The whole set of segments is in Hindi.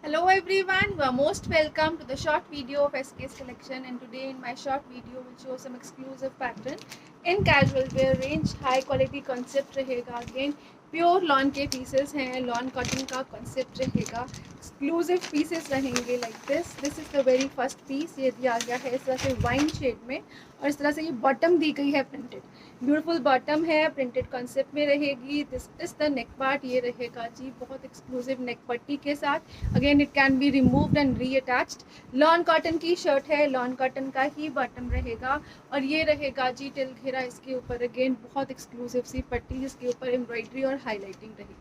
Hello everyone, you are most welcome to the short video of SK's collection, and today in my short video will show some exclusive pattern in casual wear range. High quality concept रहेगा, again प्योर लॉन के पीसेस हैं, लॉन कॉटन का कॉन्सेप्ट रहेगा, एक्सक्लूसिव पीसेस रहेंगे like this is the very first piece. ये दिया गया है इस तरह से वाइन शेड में और इस तरह से ये बॉटम दी गई है प्रिंटेड, ब्यूटीफुल बॉटम है, प्रिंटेड कॉन्सेप्ट में रहेगी। This is the neck part, ये रहेगा जी बहुत एक्सक्लूसिव नेक पट्टी के साथ। Again it can be removed and reattached. Lawn cotton की शर्ट है, लॉन कॉटन का ही बॉटम रहेगा और ये रहेगा जी टिल घेरा इसके ऊपर। अगेन बहुत एक्सक्लूसिव सी पट्टी जिसके ऊपर एम्ब्रॉयडरी और हाईलाइटिंग रहेगी।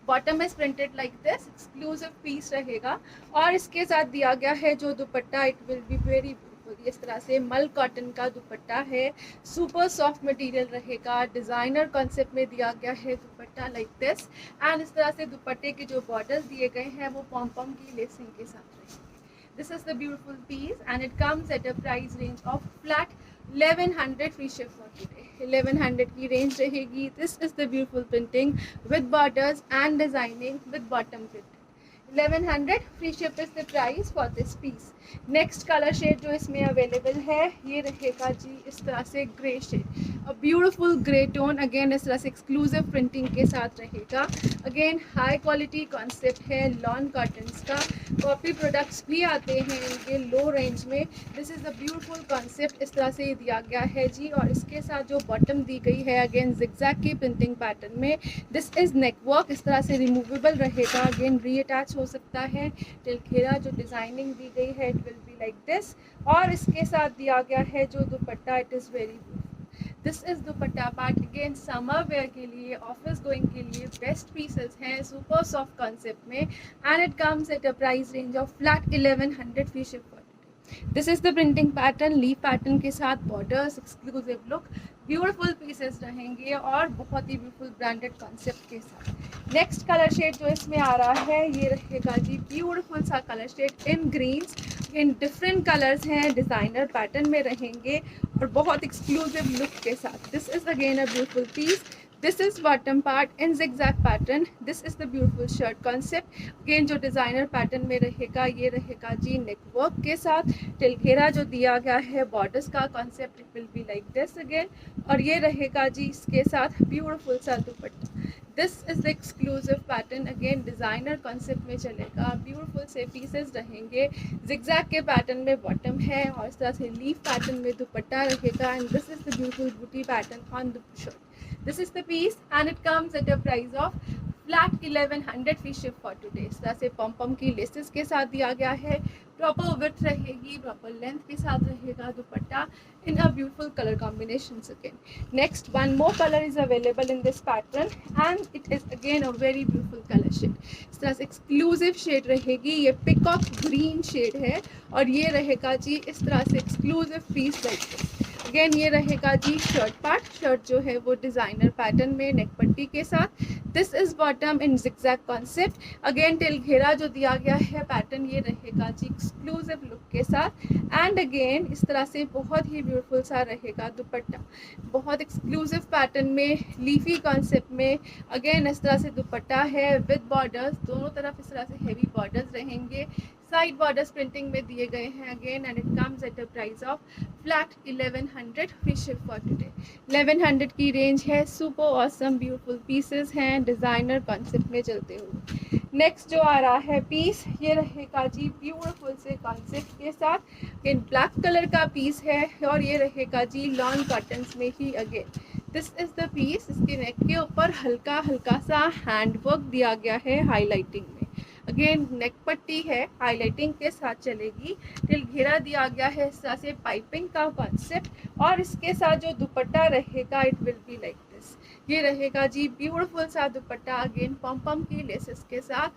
Bottom is printed like this, exclusive piece रहेगा और इसके साथ दिया गया है जो dupatta, it will be very beautiful. इस तरह से मल कॉटन का दुपट्टा है, सुपर सॉफ्ट मटेरियल रहेगा, डिजाइनर कॉन्सेप्ट में दिया गया है दुपट्टा लाइक दिस। एंड इस तरह से दुपट्टे के जो बॉर्डर्स दिए गए हैं वो पॉम पॉम की लेसिंग के साथ रहेंगे। This is the beautiful piece and it comes at a price range of flat 1100 free ship for today. 1100 की range रहेगी. This is the beautiful printing with borders and designing with bottom printing. 1100 free ship is the price for this piece. Next color shade जो इसमें available है ये रहेगा जी इस तरह से grey shade. A beautiful grey tone, again इस तरह से exclusive printing के साथ रहेगा. Again high quality concept है लॉन कॉटन्स का, कॉपी प्रोडक्ट्स भी आते हैं इनके लो रेंज में। This is the beautiful concept, इस तरह से दिया गया है जी और इसके साथ जो बॉटम दी गई है अगेन जिगजैग की प्रिंटिंग पैटर्न में। दिस इज़ नेक वर्क, इस तरह से रिमूवेबल रहेगा, अगेन रीअटैच हो सकता है। टिलखेरा जो डिज़ाइनिंग दी गई है it will be like this और इसके साथ दिया गया है जो dupatta, it is very beautiful. This is dupatta part, again summer wear के लिए, ऑफिस गोइंग के लिए बेस्ट पीसेस हैं सुपर सॉफ्ट कॉन्सेप्ट में and it comes at a price range of flat 1100 free ship for today. This is the printing pattern, leaf pattern के साथ borders, exclusive look, beautiful pieces रहेंगे और बहुत ही ब्यूटीफुल ब्रांडेड कॉन्सेप्ट के साथ। नेक्स्ट कलर शेड जो इसमें आ रहा है ये रहेगा जी ब्यूटीफुल सा colour shade in greens. In different colours हैं, डिज़ाइनर पैटर्न में रहेंगे और बहुत एक्सक्लूसिव लुक के साथ। This is again a beautiful piece. This is bottom part in zigzag pattern. This is the beautiful shirt concept, again जो डिज़ाइनर पैटर्न में रहेगा ये रहेगा जी नेक वर्क के साथ। टिलखेरा जो दिया गया है बॉर्डर्स का concept, it will be like this again और ये रहेगा जी इसके साथ ब्यूटीफुल सा दुपट्टा। This is the exclusive pattern, again designer concept में चलेगा, ब्यूटीफुल से पीसेस रहेंगे, zigzag के पैटर्न में बॉटम है और इस तरह से लीफ पैटर्न में दुपट्टा रहेगा and this is the beautiful बूटी pattern on the shirt. This is the piece and it comes at a price of flat 1100 free ship for today। इस तरह से पम पम की लेसेस के साथ दिया गया है, प्रॉपर विड्थ रहेगी, प्रॉपर लेंथ के साथ रहेगा दुपट्टा in a beautiful color combinations again। Next one more color is available in this pattern and it is again a very beautiful color shade। इस तरह से एक्सक्लूसिव शेड रहेगी, ये पिकॉक ग्रीन शेड है और ये रहेगा जी इस तरह से एक्सक्लूसिव पीस लाइक अगेन ये रहेगा जी शर्ट पार्ट। शर्ट जो है वो डिज़ाइनर पैटर्न में नेक पट्टी के साथ। This is bottom in zigzag concept, again till घेरा जो दिया गया है पैटर्न ये रहेगा जी एक्सक्लूसिव लुक के साथ एंड अगेन इस तरह से बहुत ही ब्यूटीफुल सा रहेगा दुपट्टा, बहुत एक्सक्लूसिव पैटर्न में, लीफी कॉन्सेप्ट में। अगेन इस तरह से दुपट्टा है विद बॉर्डर्स, दोनों तरफ इस तरह से हेवी बॉर्डर्स रहेंगे, साइड बॉर्डर्स प्रिंटिंग में दिए गए हैं again and it comes at a price of flat 1100 free ship for today. 1100 की रेंज है, सुपर ऑसम ब्यूटीफुल पीसेस हैं डिज़ाइनर कॉन्सेप्ट में चलते हुए। नेक्स्ट जो आ रहा है पीस ये रहेगा जी ब्यूटीफुल से कॉन्सेप्ट के साथ, इन ब्लैक कलर का पीस है और ये रहेगा जी लॉन कॉटन्स में ही again. This is the piece, इसके नेक के ऊपर हल्का हल्का सा हैंड वर्क दिया गया है हाईलाइटिंग में, अगेन नेक पट्टी है हाईलाइटिंग के साथ चलेगी, टिल घेरा दिया गया है इस तरह से पाइपिंग का कॉन्सेप्ट और इसके साथ जो दुपट्टा रहेगा it will be like this. ये रहेगा जी ब्यूटीफुल सा दुपट्टा, अगेन पम पम की लेसेस के साथ,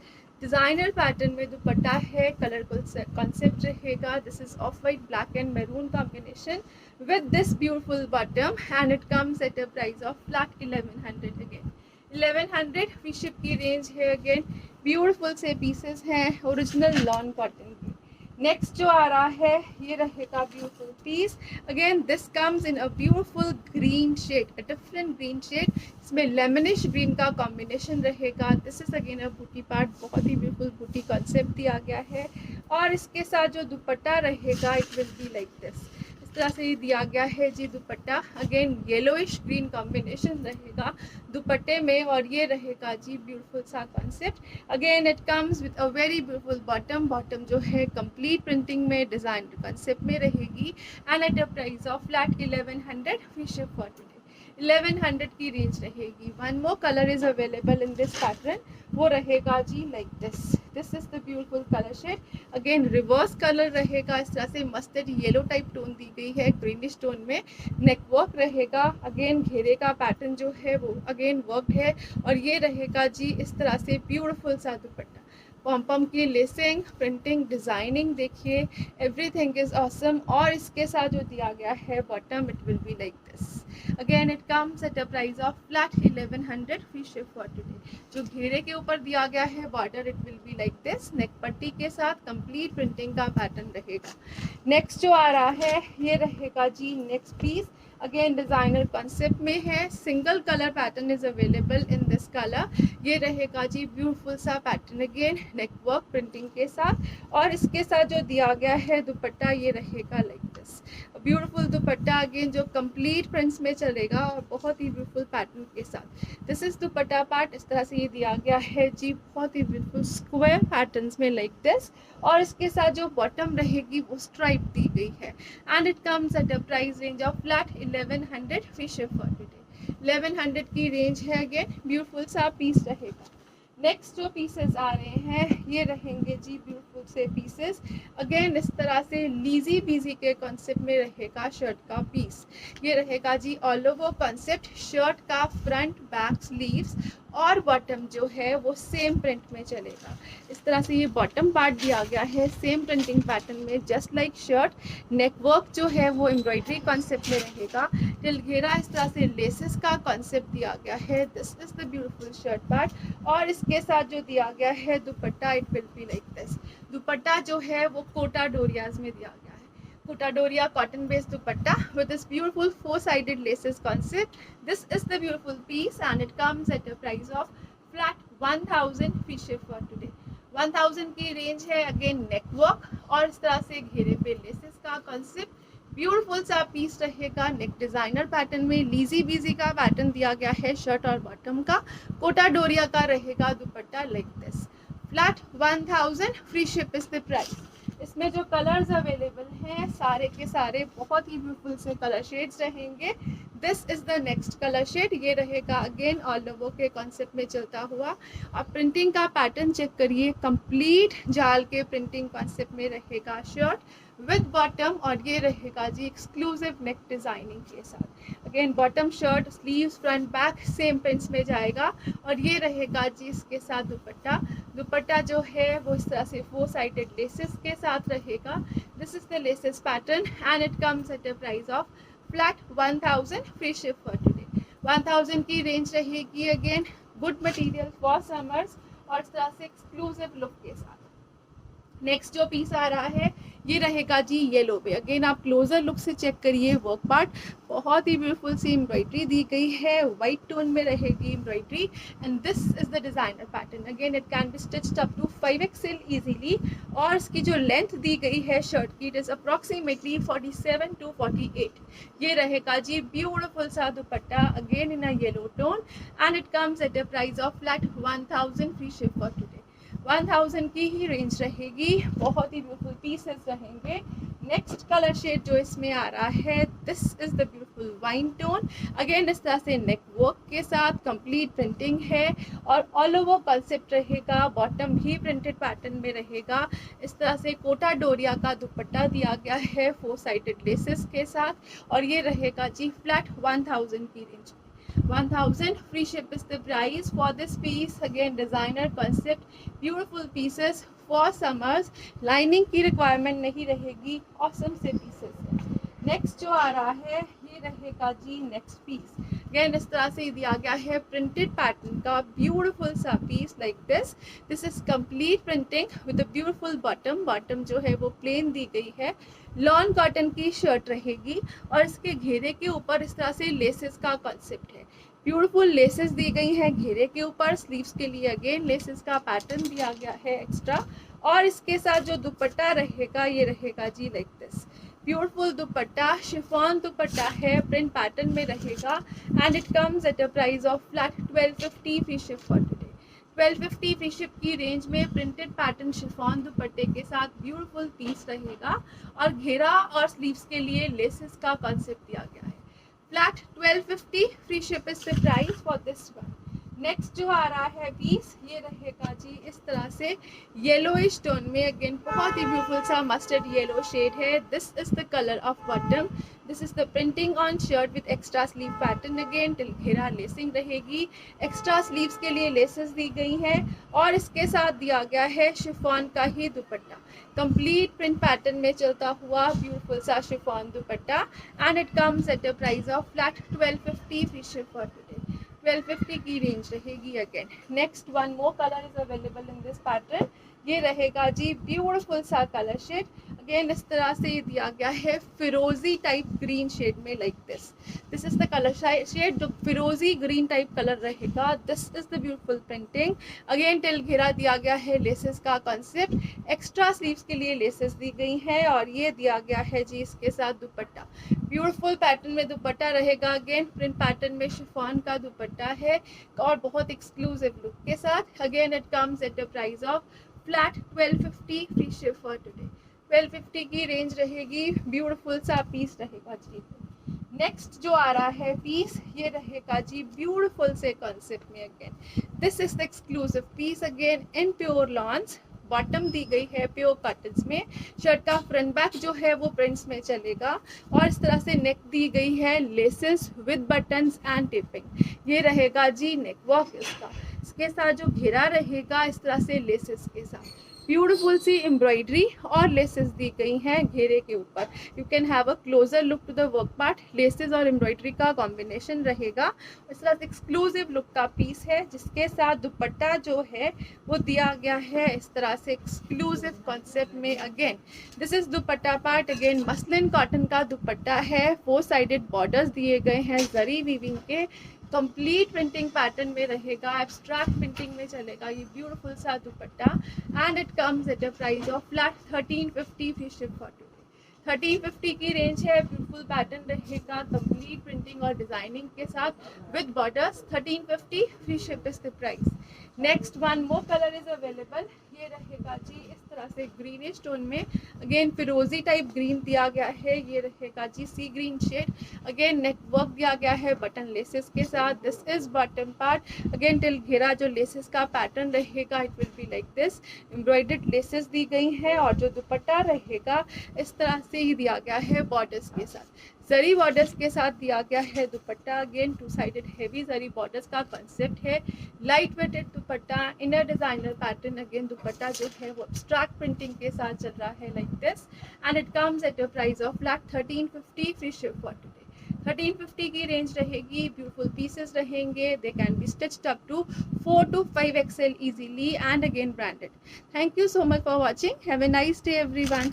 डिज़ाइनर पैटर्न में दुपट्टा है, कलरफुल कॉन्सेप्ट रहेगा। This is of white black and maroon combination with this beautiful bottom and it comes at a price of flat 1100 again। 1100 free ship की रेंज है, अगेन ब्यूटीफुल से पीसेस हैं ओरिजिनल लॉन कॉटन की। नेक्स्ट जो आ रहा है ये रहेगा beautiful piece. Again this comes in a beautiful green shade, a different green shade. इसमें लेमनिश ग्रीन का कॉम्बिनेशन रहेगा। दिस इज अगेन अ बूटी पार्ट, बहुत ही ब्यूटीफुल बूटी कॉन्सेप्ट दिया गया है। और इसके साथ जो दुपट्टा रहेगा it will be like this, इस तरह से ही दिया गया है जी dupatta. Again yellowish green combination रहेगा दुपट्टे में, और ये रहेगा जी ब्यूटीफुल सा concept. Again it comes with a very beautiful bottom. Bottom जो है कंप्लीट प्रिंटिंग में डिजाइन कॉन्सेप्ट में रहेगी and at a price of flat 1100 free ship for today. 1100 की रेंज रहेगी। One more colour is available in this pattern, वो रहेगा जी like this. This is the beautiful colour shade. Again reverse colour रहेगा, इस तरह से मस्टर्ड येलो टाइप टोन दी गई है ग्रीनिश टोन में। नेक वर्क रहेगा, अगेन घेरे का पैटर्न जो है वो अगेन वर्क है। और ये रहेगा जी इस तरह से ब्यूटीफुल सा दुपट्टा। पॉम की लेसिंग, प्रिंटिंग, डिजाइनिंग देखिए, एवरीथिंग इज ऑसम। और इसके साथ जो दिया गया है bottom it will be like this. Again it comes at a price of flat 1100 free ship for today. जो घेरे के ऊपर दिया गया है border it will be like this. Neck पट्टी के साथ कंप्लीट प्रिंटिंग का पैटर्न रहेगा। नेक्स्ट जो आ रहा है ये रहेगा जी next piece. Again designer concept में है, single colour pattern is available in this colour. ये रहेगा जी ब्यूटीफुल सा pattern, again neck work printing के साथ। और इसके साथ जो दिया गया है दुपट्टा ये रहेगा like this, beautiful dupatta again जो कंप्लीट प्रिंट्स में चलेगा और बहुत ही ब्यूटीफुल पैटर्न के साथ। दिस इज दुपट्टा पार्ट, इस तरह से ये दिया गया है जी बहुत ही ब्यूटीफुल स्क्वायर पैटर्न्स में लाइक दिस। और इसके साथ जो बॉटम रहेगी वो स्ट्राइप दी गई है and it comes at a price range of flat 1100 free ship for today. 1100 की रेंज है। अगेन ब्यूटीफुल सा पीस रहेगा। नेक्स्ट जो पीसेस आ रहे हैं ये रहेंगे जी ब्यूटीफुल से पीसेस। अगेन इस तरह से लीजी बीजी के कॉन्सेप्ट में रहेगा शर्ट का पीस। ये रहेगा जी ऑल ओवर कॉन्सेप्ट शर्ट का, फ्रंट बैक स्लीव्स और बॉटम जो है वो सेम प्रिंट में चलेगा। इस तरह से ये बॉटम पार्ट दिया गया है सेम प्रिंटिंग पैटर्न में जस्ट लाइक शर्ट। नेक वर्क जो है वो एम्ब्रॉयडरी कॉन्सेप्ट में रहेगा। टिल घेरा इस तरह से लेसेस का कॉन्सेप्ट दिया गया है। This is the beautiful shirt part. और इसके साथ जो दिया गया है दुपट्टा it will be like this. दुपट्टा जो है वो कोटा डोरियाज में दिया गया है, Kota Doria cotton based dupatta with this beautiful four-sided laces concept. This is the beautiful piece and it comes at a price of flat 1000 free ship for today. 1000 की रेंज है। अगेन नेक वर्क और इस तरह से घेरे पे लेसेस का कॉन्सेप्ट। ब्यूटीफुल सा पीस रहेगा। नेक डिजाइनर पैटर्न में लीजी बीजी का पैटर्न दिया गया है शर्ट और बॉटम का। कोटा डोरिया का रहेगा dupatta like this. Flat 1000 free ship is the price. इसमें जो कलर्स अवेलेबल हैं सारे के सारे बहुत ही ब्यूटीफुल से कलर शेड्स रहेंगे। This is the next colour shade, ये रहेगा अगेन ऑल ओवर के कॉन्सेप्ट में चलता हुआ। आप प्रिंटिंग का पैटर्न चेक करिए, कंप्लीट जाल के प्रिंटिंग कॉन्सेप्ट में रहेगा शर्ट विद बॉटम। और ये रहेगा जी एक्सक्लूसिव नेक डिजाइनिंग के साथ। Again bottom shirt, sleeves, front back same prints में जाएगा। और ये रहेगा जी इसके साथ दुपट्टा। दुपट्टा जो है वो इस तरह से फोर साइडेड लेसेस के साथ रहेगा। This is the laces pattern and it comes at a price of flat 1000 free ship for today. 1000 की रेंज रहेगी। Again good material for summers और इस तरह से एक्सक्लूसिव लुक के साथ। नेक्स्ट जो पीस आ रहा है ये रहेगा जी येलो पे। अगेन आप क्लोजर लुक से चेक करिए वर्क पार्ट, बहुत ही ब्यूटीफुल सी एम्ब्रॉयडरी दी गई है। वाइट टोन में रहेगी embroidery and this is the designer pattern. Again it can be stitched up to 5XL easily. और इसकी जो लेंथ दी गई है शर्ट की इट इज अप्रोक्सीमेटली 47 to 48। ये रहेगा जी ब्यूटीफुल सा दुपट्टा again in a yellow tone and it comes at a price of flat 1000 free ship for today. 1000 की ही रेंज रहेगी। बहुत ही ब्यूटीफुल पीसेस रहेंगे। नेक्स्ट कलर शेड जो इसमें आ रहा है this is the beautiful wine tone. Again इस तरह से नेक वर्क के साथ कंप्लीट प्रिंटिंग है और ऑल ओवर कॉन्सेप्ट रहेगा। बॉटम भी प्रिंटेड पैटर्न में रहेगा। इस तरह से कोटा डोरिया का दुपट्टा दिया गया है फोर साइडेड लेसेस के साथ। और ये रहेगा जी फ्लैट 1000 की range. 1000 free ship is the price for this piece. Again designer concept, beautiful pieces for summers. Lining की रिक्वायरमेंट नहीं रहेगी। ऑसम से पीसेस है। नेक्स्ट जो आ रहा है ये रहेगा जी नेक्स्ट पीस। अगेन इस तरह से दिया गया है प्रिंटेड पैटर्न का ब्यूटीफुल सा piece like this. This is complete printing with a beautiful bottom. Bottom जो है वो प्लेन दी गई है, लॉन कॉटन की शर्ट रहेगी और इसके घेरे के ऊपर इस तरह से लेसेस का कॉन्सेप्ट है। ब्यूटीफुल लेसेस दी गई हैं घेरे के ऊपर। स्लीव्स के लिए अगेन लेसेस का पैटर्न दिया गया है एक्स्ट्रा, और इसके साथ जो दुपट्टा रहेगा ये रहेगा जी like this. Beautiful dupatta, chiffon dupatta है, प्रिंट पैटर्न में रहेगा and it comes at a price of flat 1250 free ship for today. 1250 free ship की रेंज में प्रिंटेड पैटर्न शिफॉन दुपट्टे के साथ ब्यूटीफुल पीस रहेगा और घेरा और स्लीव्स के लिए लेसेस का कॉन्सेप्ट दिया गया है। Flat 1250 free ship is the price for this one. Next जो आ रहा है पीस ये रहेगा जी इस तरह से येलोइश टोन में। अगेन बहुत ही ब्यूटीफुल सा मस्टर्ड येलो शेड है। This is the colour of bottom. This is the printing on shirt with extra sleeve pattern. Again till घेरा लेसिंग रहेगी, एक्स्ट्रा स्लीव्स के लिए लेसेस दी गई हैं और इसके साथ दिया गया है शिफॉन का ही दुपट्टा। कंप्लीट प्रिंट पैटर्न में चलता हुआ ब्यूटीफुल सा chiffon dupatta and it comes at a price of flat 1250 free ship for today. 1250 की रेंज रहेगी। Again next one more colour is available in this pattern. ये रहेगा जी ब्यूटीफुल सा कलर शेड। अगेन इस तरह से ये दिया गया है फिरोजी टाइप ग्रीन शेड में like this. This is the colour shade जो फिरोजी ग्रीन टाइप कलर रहेगा। This is the beautiful printing. Again till घेरा दिया गया है लेसेस का कॉन्सेप्ट। एक्स्ट्रा स्लीव्स के लिए लेसेस दी गई हैं और ये दिया गया है जी इसके साथ दुपट्टा। ब्यूटीफुल पैटर्न में दुपट्टा रहेगा। अगेन प्रिंट पैटर्न में शिफॉन का दुपट्टा है और बहुत एक्सक्लूसिव लुक के साथ। Again it comes at a price of flat 1250 free ship for today. 1250 की रेंज रहेगी। ब्यूटीफुल सा पीस रहेगा जी। नेक्स्ट जो आ रहा है पीस ये रहेगा जी ब्यूटीफुल से कॉन्सेप्ट में। Again this is the exclusive piece again in pure lawns. Bottom दी गई है प्योर कॉटन्स में। शर्ट का फ्रंट बैक जो है वो प्रिंट्स में चलेगा और इस तरह से नेक दी गई है laces with buttons and tipping. ये रहेगा जी नेक वर्क इसका। इसके साथ जो घेरा रहेगा इस तरह से लेसेस के साथ ब्यूटीफुल सी एम्ब्रॉयडरी और लेसेस दी गई हैं घेरे के ऊपर। You can have a closer look to the work part. Laces और एम्ब्रॉयडरी का कॉम्बिनेशन रहेगा। इस तरह से एक्सक्लूसिव लुक का पीस है जिसके साथ दुपट्टा जो है वो दिया गया है इस तरह से एक्सक्लूसिव कॉन्सेप्ट में। Again this is dupatta part. Again muslin cotton का दुपट्टा है। 4 साइडेड बॉर्डर्स दिए गए हैं जरी वीविंग के। कंप्लीट प्रिंटिंग पैटर्न में रहेगा, एब्स्ट्रैक्ट प्रिंटिंग में चलेगा ये ब्यूटीफुल सा दुपट्टा and it comes at a price of flat 1350 free ship for today. 1350 की रेंज है। ब्यूटीफुल पैटर्न रहेगा कंप्लीट प्रिंटिंग और डिजाइनिंग के साथ with borders. 1350 free ship is the price. Next one more colour is available. ये रहेगा जी इस तरह से ग्रीनिश टोन में। अगेन फिरोजी टाइप ग्रीन दिया गया है। ये रहेगा जी sea green shade. Again neck work दिया गया है बटन लेसेस के साथ। This is bottom part. Again till घेरा जो लेसेस का पैटर्न रहेगा it will be like this. Embroidered laces दी गई हैं और जो दुपट्टा रहेगा इस तरह से ही दिया गया है बॉर्डर्स के साथ। जरी बॉर्डर्स के साथ दिया गया है dupatta. Again 2 sided heavy zari borders का कंसेप्ट है। Light weighted dupatta, inner designer pattern. Again dupatta जो है वो एब्स्ट्रैक्ट प्रिंटिंग के साथ चल रहा है like this and it comes at a price of flat 1350 free ship for today. 1350 की रेंज रहेगी। ब्यूटीफुल पीसेस रहेंगे। They can be stitched up to 4 to 5 XL easily and again branded. Thank you so much for watching. Have a nice day everyone.